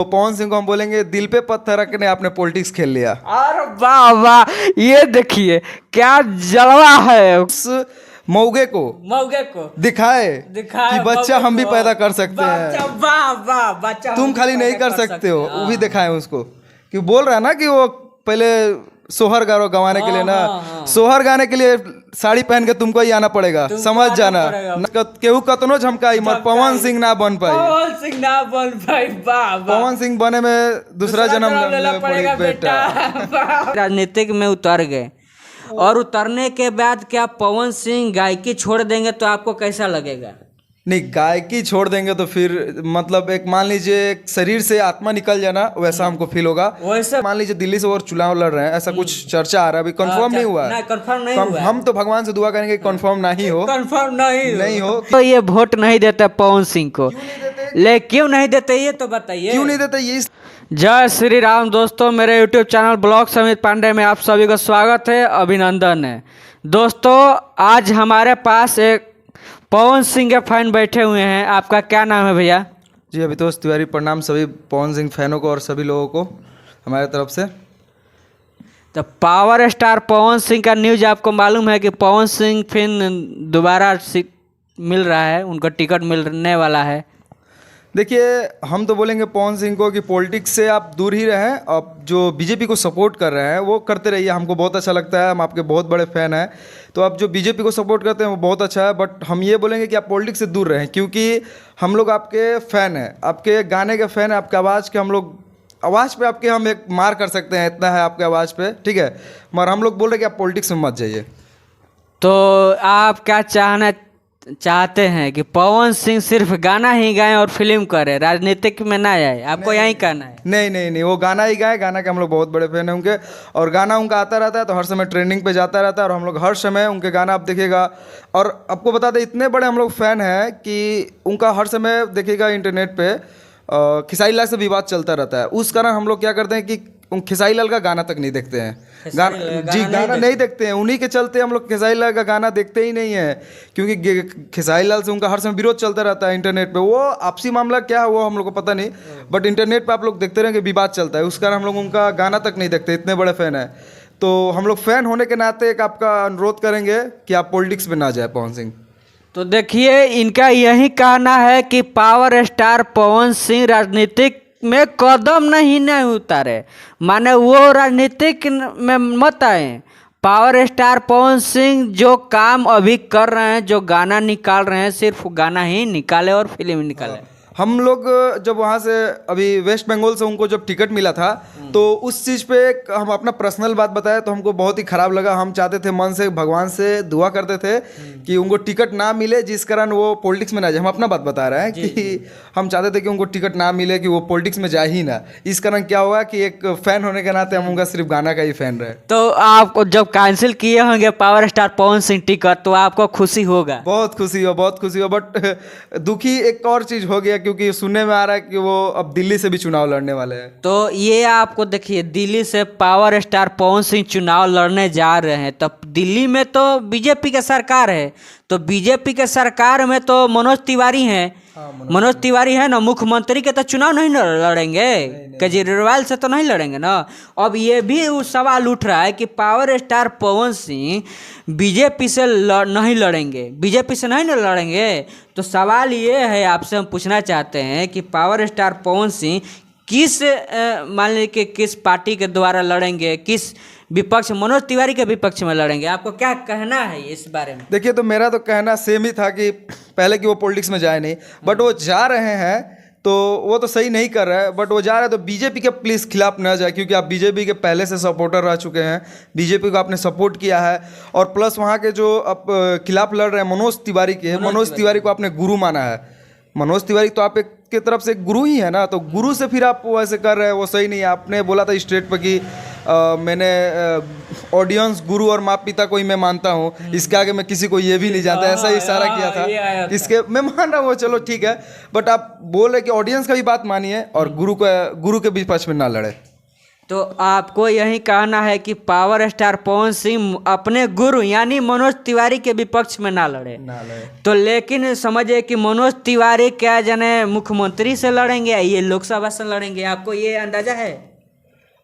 तो पवन सिंह को हम बोलेंगे दिल पे पत्थर रखने आपने पॉलिटिक्स खेल लिया। अरे वाह वाह, ये देखिए क्या जलवा है। उस मौगे को दिखाए कि बच्चा हम भी पैदा कर सकते हैं। वाह वाह, बच्चा तुम खाली नहीं कर सकते हो, वो भी दिखाए उसको कि बोल रहा है ना कि वो पहले सोहर गारो गवाने के लिए ना, सोहर गाने के लिए साड़ी पहन के तुमको ही आना पड़ेगा, समझ जाना। केहू कतनो झमकाई मत पवन सिंह ना बन पाई। पवन सिंह बने में दूसरा जन्म लेना पड़ेगा बेटा। राजनीतिक में उतर गए और उतरने के बाद क्या पवन सिंह गायकी छोड़ देंगे तो आपको कैसा लगेगा? नहीं, गायकी छोड़ देंगे तो फिर मतलब एक मान लीजिए एक शरीर से आत्मा निकल जाना वैसा हमको फील होगा। वैसे मान लीजिए दिल्ली से और चुनाव लड़ रहे हैं, ऐसा कुछ चर्चा आ रहा है, अभी कंफर्म नहीं हुआ है। कंफर्म नहीं हुआ है। हम तो भगवान से दुआ करेंगे कंफर्म नहीं हो, कंफर्म नहीं हो। तो ये वोट नहीं देते पवन सिंह को, क्यों नहीं देते ये तो बताइए। क्यों नहीं देते ये? जय श्री राम दोस्तों, मेरे यूट्यूब चैनल ब्लॉग समित पांडे में आप सभी का स्वागत है, अभिनंदन है। दोस्तों आज हमारे पास एक पवन सिंह के फैन बैठे हुए हैं। आपका क्या नाम है भैया? जी अभितोष तिवारी। प्रणाम सभी पवन सिंह फैनों को और सभी लोगों को हमारे तरफ से। तो पावर स्टार पवन सिंह का न्यूज़ आपको मालूम है कि पवन सिंह फिर दोबारा मिल रहा है, उनको टिकट मिलने वाला है। देखिए हम तो बोलेंगे पवन सिंह को कि पॉलिटिक्स से आप दूर ही रहें, अब जो बीजेपी को सपोर्ट कर रहे हैं वो करते रहिए, हमको बहुत अच्छा लगता है, हम आपके बहुत बड़े फ़ैन हैं। तो आप जो बीजेपी को सपोर्ट करते हैं वो बहुत अच्छा है, बट हम ये बोलेंगे कि आप पॉलिटिक्स से दूर रहें, क्योंकि हम लोग आपके फ़ैन हैं, आपके गाने के फ़ैन हैं, आपके आवाज़ के हम लोग आवाज़ पे आपके हम एक मार कर सकते हैं, इतना है आपके आवाज़ पे, ठीक है। मगर हम लोग बोल रहे हैं कि आप पॉलिटिक्स में मत जाइए। तो आप क्या चाहते हैं कि पवन सिंह सिर्फ गाना ही गाएं और फिल्म करें, राजनीतिक में ना आए? आपको यही कहना है? नहीं, वो गाना ही गाए, गाना के हम लोग बहुत बड़े फैन हैं उनके, और गाना उनका आता रहता है तो हर समय ट्रेंडिंग पे जाता रहता है, और हम लोग हर समय उनके गाना आप देखिएगा। और आपको बता दें इतने बड़े हम लोग फ़ैन हैं कि उनका हर समय देखिएगा इंटरनेट पे खेसारी लाल से विवाद चलता रहता है। उस कारण हम लोग क्या करते हैं कि खेसारी लाल का गाना तक नहीं देखते हैं, गाना नहीं देखते हैं। उन्हीं के चलते हम लोग खेसारी लाल का गाना देखते ही नहीं है, क्योंकि खेसारी लाल से उनका हर समय विरोध चलता रहता है इंटरनेट पे। वो आपसी मामला क्या है वो हम लोग को पता नहीं, बट इंटरनेट पे आप लोग देखते रहेंगे विवाद चलता है, उस कारण हम लोग उनका गाना तक नहीं देखते, इतने बड़े फ़ैन हैं। तो हम लोग फ़ैन होने के नाते एक आपका अनुरोध करेंगे कि आप पॉलिटिक्स में ना जाए पवन सिंह। तो देखिए इनका यही कहना है कि पावर स्टार पवन सिंह राजनीतिक में कदम नहीं उतारे, माने वो राजनीतिक में मत आए। पावर स्टार पवन सिंह जो काम अभी कर रहे हैं, जो गाना निकाल रहे हैं, सिर्फ गाना ही निकाले और फिल्म निकाले। हम लोग जब वहाँ से अभी वेस्ट बंगाल से उनको जब टिकट मिला था तो उस चीज़ पे हम अपना पर्सनल बात बताया तो हमको बहुत ही ख़राब लगा। हम चाहते थे, मन से भगवान से दुआ करते थे कि उनको टिकट ना मिले, जिस कारण वो पॉलिटिक्स में ना जाए। हम अपना बात बता रहे हैं कि हम चाहते थे कि उनको टिकट ना मिले, कि वो पॉलिटिक्स में जाए ही ना। इस कारण क्या हुआ कि एक फ़ैन होने के नाते हम उनका सिर्फ गाना का ही फ़ैन रहे। तो आपको जब कैंसिल किए होंगे power star Pawan Singh ticket तो आपको खुशी होगा? बहुत खुशी हो, बट दुखी एक और चीज़ हो गया, क्योंकि सुनने में आ रहा है कि वो अब दिल्ली से भी चुनाव लड़ने वाले हैं। तो ये आपको देखिए, दिल्ली से पावर स्टार पवन सिंह चुनाव लड़ने जा रहे हैं, तब दिल्ली में तो बीजेपी की सरकार है, तो बीजेपी के सरकार में तो मनोज तिवारी हैं। मनोज तिवारी है ना, मुख्यमंत्री के तो चुनाव नहीं लड़ेंगे, केजरीवाल से तो नहीं लड़ेंगे ना। अब ये भी सवाल उठ रहा है कि power star Pawan Singh BJP से नहीं लड़ेंगे, बीजेपी से नहीं लड़ेंगे। तो सवाल ये है, आपसे हम पूछना चाहते हैं कि पावर स्टार पवन सिंह किस मान लीजिए कि किस पार्टी के द्वारा लड़ेंगे, किस विपक्ष, मनोज तिवारी के विपक्ष में लड़ेंगे? आपको क्या कहना है इस बारे में? देखिए, तो मेरा तो कहना सेम ही था कि पहले कि वो पॉलिटिक्स में जाए नहीं, बट वो जा रहे हैं तो वो तो सही नहीं कर रहा है, बट वो जा रहा है तो बीजेपी के प्लीज़ खिलाफ न जाए, क्योंकि आप बीजेपी के पहले से सपोर्टर रह चुके हैं, बीजेपी को आपने सपोर्ट किया है। और प्लस वहाँ के जो आप खिलाफ लड़ रहे हैं मनोज तिवारी को आपने गुरु माना है। मनोज तिवारी तो आप एक के तरफ से गुरु ही है ना, तो गुरु से फिर आप वैसे कर रहे हैं, वो सही नहीं है। आपने बोला था स्टेट पर कि मैंने ऑडियंस, गुरु और माँ पिता को ही मैं मानता हूँ, इसके आगे मैं किसी को ये भी नहीं जानता, ऐसा इशारा किया था। इसके मैं मान रहा हूँ, चलो ठीक है, बट आप बोल रहे कि ऑडियंस का भी बात मानिए और गुरु के भी पक्ष में ना लड़े। तो आपको यही कहना है कि पावर स्टार पवन सिंह अपने गुरु यानी मनोज तिवारी के विपक्ष में ना लड़े। तो लेकिन समझिए कि मनोज तिवारी क्या जाने मुख्यमंत्री से लड़ेंगे, ये लोकसभा से लड़ेंगे, आपको ये अंदाजा है?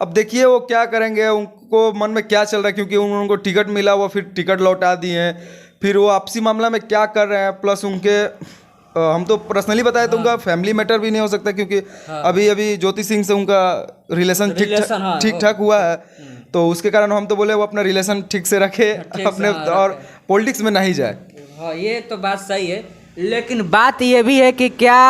अब देखिए वो क्या करेंगे, उनको मन में क्या चल रहा है, क्योंकि उनको टिकट मिला, वो फिर टिकट लौटा दिए हैं, फिर वो आपसी मामला में क्या कर रहे हैं, प्लस उनके हम तो पर्सनली बताए तो उनका फैमिली मैटर भी नहीं हो सकता, क्योंकि अभी अभी ज्योति सिंह से उनका रिलेशन ठीक ठाक हुआ है, तो उसके कारण हम तो बोले वो अपना रिलेशन ठीक से रखे अपने, और पॉलिटिक्स में नहीं जाए। हाँ, ये तो बात सही है, लेकिन बात ये भी है कि क्या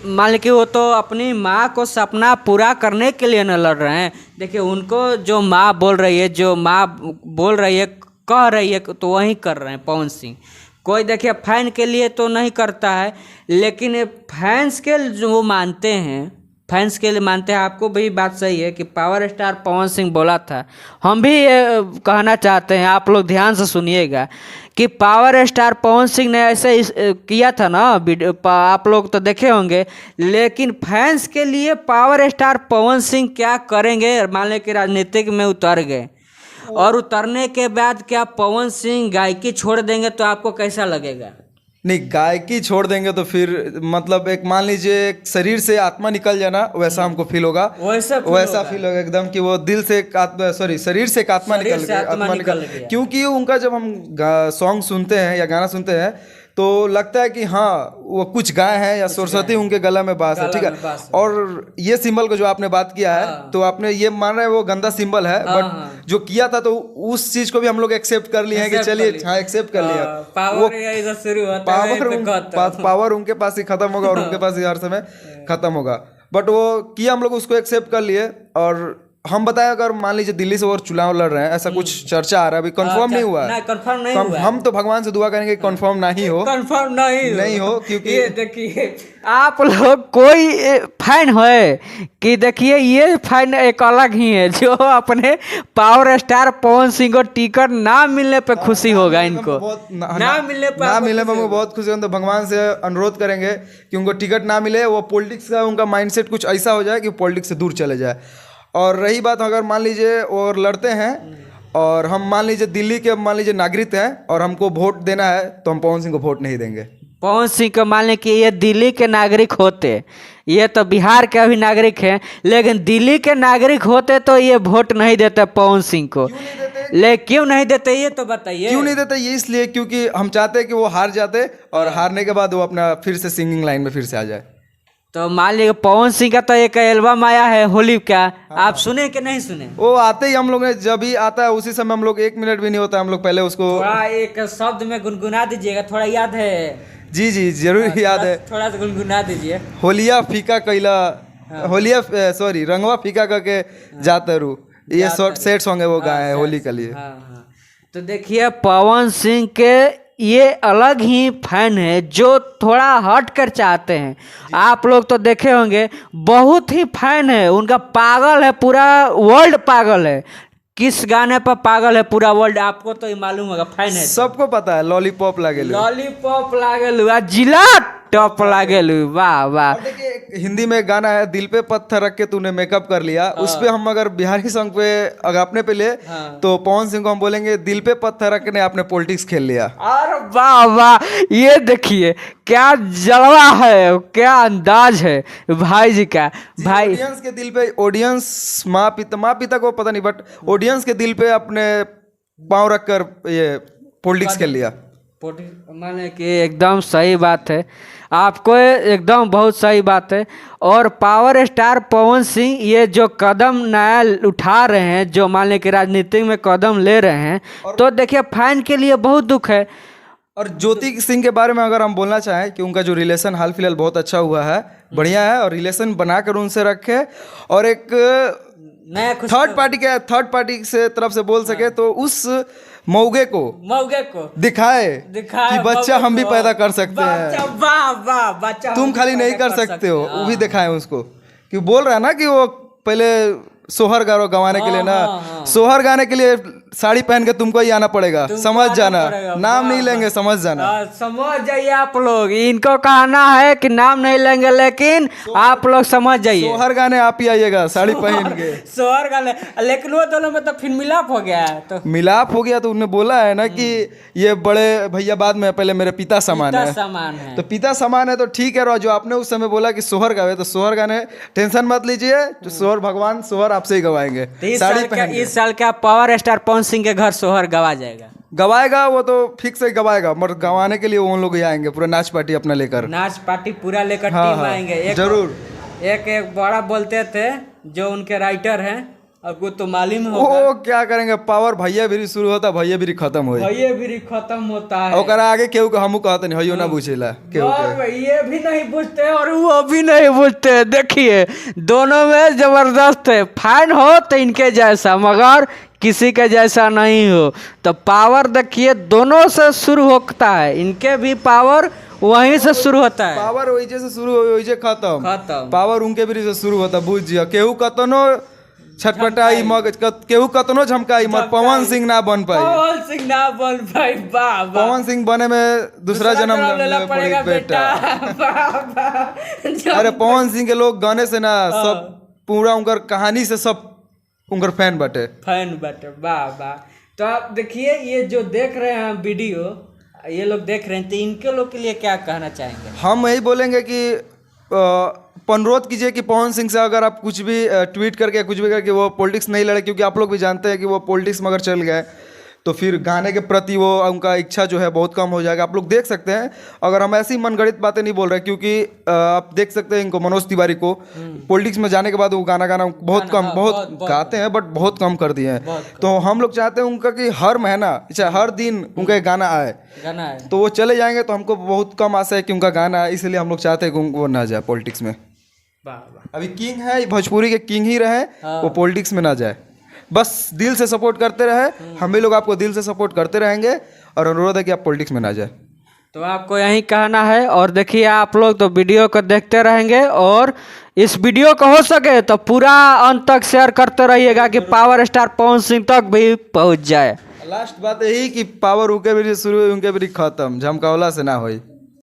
मान लीजिए वो तो अपनी माँ को सपना पूरा करने के लिए न लड़ रहे हैं। देखिए उनको जो माँ बोल रही है, जो माँ बोल रही है, कह रही है, तो वही कर रहे हैं पवन सिंह। कोई देखिए फैन के लिए तो नहीं करता है, लेकिन फैंस के जो वो मानते हैं, फैंस के लिए मानते हैं। आपको भी बात सही है कि पावर स्टार पवन सिंह बोला था, हम भी ये कहना चाहते हैं, आप लोग ध्यान से सुनिएगा कि पावर स्टार पवन सिंह ने ऐसे किया था ना, आप लोग तो देखे होंगे, लेकिन फैंस के लिए पावर स्टार पवन सिंह क्या करेंगे, मान लें कि राजनीतिक में उतर गए और उतरने के बाद क्या पवन सिंह गायकी छोड़ देंगे तो आपको कैसा लगेगा? नहीं, गायकी छोड़ देंगे तो फिर मतलब एक मान लीजिए एक शरीर से आत्मा निकल जाना, वैसा हमको फील होगा, वैसा फील होगा एकदम कि वो दिल से शरीर से एक आत्मा निकल गया। क्योंकि उनका जब हम सॉन्ग सुनते हैं या गाना सुनते हैं तो लगता है कि हाँ वो कुछ गाए हैं या सरस्वती उनके गला में बास है, ठीक है। और ये सिंबल को जो आपने बात किया है, तो आपने ये मान रहे हैं वो गंदा सिंबल है, बट जो किया था तो उस चीज को भी हम लोग एक्सेप्ट कर लिए हैं कि चलिए हाँ एक्सेप्ट कर लिया। पावर उनके पास ही खत्म होगा और उनके पास ही हर समय खत्म होगा, बट वो किया, हम लोग उसको एक्सेप्ट कर लिए। और हम बताएं अगर मान लीजिए दिल्ली से और चुनाव लड़ रहे हैं, ऐसा कुछ चर्चा आ रहा है, अभी कंफर्म नहीं हुआ है, कंफर्म नहीं हुआ है। हम तो भगवान से दुआ करेंगे कंफर्म नहीं हो, नहीं हो, क्योंकि ये देखिए आप लोग कोई फैन है कि देखिए ये फैन एक अलग ही है जो अपने पावर स्टार पवन सिंह को टिकट ना मिलने पे खुशी होगा, इनको ना मिलने पे हमको बहुत खुशी होगा। तो भगवान से अनुरोध करेंगे कि उनको टिकट ना मिले, वो पॉलिटिक्स का उनका माइंडसेट कुछ ऐसा हो जाए कि पॉलिटिक्स से दूर चले जाए। और रही बात अगर मान लीजिए और लड़ते हैं और हम मान लीजिए दिल्ली के मान लीजिए नागरिक हैं और हमको वोट देना है, तो हम पवन सिंह को वोट नहीं देंगे। पवन सिंह को मान लें कि ये दिल्ली के नागरिक होते, ये तो बिहार के अभी नागरिक हैं, लेकिन दिल्ली के नागरिक होते तो ये वोट नहीं देते पवन सिंह को। क्यों नहीं देते ये तो बताइए। क्यों नहीं देते ये इसलिए क्योंकि हम चाहते हैं कि वो हार जाते और हारने के बाद वो अपना फिर से सिंगिंग लाइन में फिर से आ जाए। तो मान लीजिए पवन सिंह का तो एक एल्बम आया है होली का, आप सुने कि नहीं सुने? वो आते ही हम लोग ने जब भी आता है उसी समय हम लोग 1 मिनट भी नहीं होता, हम लोग पहले उसको थोड़ा एक शब्द में गुनगुना दीजिएगा, थोड़ा याद है? जी जी जरूर याद है, थोड़ा सा गुनगुना दीजिए। होलिया फीका कैला, होलिया सॉरी रंगवा फीका करके जाते रू, ये सैड सॉन्ग है, वो गाए है होली के लिए। तो देखिए पवन सिंह के ये अलग ही फैन है जो थोड़ा हट कर चाहते हैं। आप लोग तो देखे होंगे बहुत ही फैन है उनका, पागल है, पूरा वर्ल्ड पागल है। किस गाने पर पागल है पूरा वर्ल्ड, आपको तो मालूम होगा, फैन है, सबको पता है। लॉलीपॉप लागेलू, लॉलीपॉप लागेलू, जिला टॉप लागेलू, वाह वाह। देखिए हिंदी में गाना है दिल पे पत्थर रख के तूने मेकअप कर लिया, उस पे हम अगर बिहारी सॉन्ग पे अगर अपने पे ले तो पवन सिंह को हम बोलेंगे दिल पे पत्थर रख के आपने पॉलिटिक्स खेल लिया। अरे वाह वाह, ये देखिए क्या जलवा है, क्या अंदाज है भाई जी का। भाई ऑडियंस के दिल पे, ऑडियंस माँ पिता को पता नहीं, बट ऑडियंस के दिल पे अपने पाँव रख कर ये पॉलिटिक्स खेल लिया। माने कि एकदम सही बात है, आपको एकदम बहुत सही बात है। और पावर स्टार पवन सिंह ये जो कदम नया उठा रहे हैं, जो मान लें कि राजनीति में कदम ले रहे हैं, तो देखिए फैन के लिए बहुत दुख है। और ज्योति सिंह के बारे में अगर हम बोलना चाहें कि उनका जो रिलेशन हाल फिलहाल बहुत अच्छा हुआ है, बढ़िया है, और रिलेशन बनाकर उनसे रखे और एक नया थर्ड पार्टी से तरफ से बोल सके तो उस मौगे को दिखाए कि बच्चा हम भी पैदा कर सकते हैं, बच्चा तुम खाली नहीं कर सकते हो, वो भी दिखाए उसको। कि बोल रहा है ना कि वो पहले सोहर गारो गवाने के लिए ना, सोहर गाने के लिए साड़ी पहन के तुमको ही आना पड़ेगा, समझ आना जाना। पड़ेगा, नाम नहीं वाह, लेंगे, समझ जाना। समझ जाइए आप लोग, इनको कहना है कि नाम नहीं लेंगे, लेकिन आप लोग समझ जाइए। सोहर गाने आप ही आइएगा साड़ी पहन के। सोहर गाने, लेकिन वो दोनों में तो फिर मिलाप हो गया है। तो मिलाप हो गया तो उन्होंने बोला है ना कि ये बड़े भैया बाद में, पहले मेरे पिता समान पिता है। समान है। तो पिता समान है तो ठीक है। और जो आपने उस समय बोला कि सोहर गावे, तो सोहर गाने टेंशन मत लीजिए, तो सोहर भगवान सोहर आपसे ही गवाएंगे तो साड़ी पहन के। इस साल क्या पावर स्टार पवन सिंह के घर सोहर गवा जाएगा? गवाएगा वो तो फिक्स ही गवाएगा, मगर गवाने के लिए वो लोग ही आएंगे, पूरा नाच पार्टी अपना लेकर। नाच पार्टी पूरा लेकर हाँ, टीम हाँ, आएंगे। जरूर। एक बड़ा बोलते थे जो उनके राइटर हैं, अब वो तो मालूम वो होगा। क्या करेंगे, पावर भैया भी शुरू होता, भैया भी खत्म हो। भैया भी खत्म होता है। ओकरा आगे केहू के हमू कहते नहीं, हइयो ना पूछेला केहू के। और ये भी नहीं पूछते और वो भी नहीं पूछते। देखिए दोनों में जबरदस्त है। फैन हो तो इनके जैसा, मगर किसी के जैसा नहीं हो। तो पावर देखिए दोनों से शुरू होता है, इनके भी पावर वहीं से शुरू होता है। पावर वही से शुरू हो, वही खत्म। पावर उनके भी से शुरू होता, बुझ जिया। केहू कतनो छटपटाई मग, केहू कतनो झमकाई मत, पवन सिंह ना बन पाई। पवन सिंह ना बन पाई, वाह वाह। पवन सिंह बने में दूसरा जन्म लेना पड़ेगा बेटा। वाह, वाह। अरे पवन सिंह के लोग गाने से ना सब पूरा उनकर कहानी से सब उनकर फैन बटे। फैन बटे, वाह वाह। तो आप देखिए ये जो देख रहे हैं वीडियो, ये लोग देख रहे हैं, तो इनके लोग के लिए क्या कहना चाहेंगे? हम यही बोलेंगे कि अनुरोध कीजिए कि पवन सिंह से अगर आप कुछ भी ट्वीट करके कुछ भी करके वो पॉलिटिक्स नहीं लड़े, क्योंकि आप लोग भी जानते हैं कि वो पॉलिटिक्स में अगर चल गए तो फिर गाने के प्रति वो उनका इच्छा जो है बहुत कम हो जाएगा। आप लोग देख सकते हैं, अगर हम ऐसी मनगढ़ंत बातें नहीं बोल रहे, क्योंकि आप देख सकते हैं इनको, मनोज तिवारी को पॉलिटिक्स में जाने के बाद वो गाना बहुत कम, बहुत गाते हैं बट बहुत कम कर दिए हैं। तो हम लोग चाहते हैं उनका कि हर महीना चाहे हर दिन उनका एक गाना आए, तो वो चले जाएंगे तो हमको बहुत कम आशा है कि उनका गाना आए, इसलिए हम लोग चाहते हैं कि वो ना जाए पॉलिटिक्स में। अभी किंग है, भोजपुरी के किंग ही रहे, वो पॉलिटिक्स में ना जाए। बस दिल से सपोर्ट करते रहे, हम भी लोग आपको दिल से सपोर्ट करते रहेंगे, और अनुरोध है कि आप पॉलिटिक्स में ना जाए। तो आपको यही कहना है। और देखिए आप लोग तो वीडियो को देखते रहेंगे, और इस वीडियो को हो सके तो पूरा अंत तक शेयर करते रहिएगा कि पावर स्टार पवन सिंह तक भी पहुंच जाए। लास्ट बात यही कि पावर उनके भी शुरू हुई, उनके भी खत्म, झमकावला से ना होई।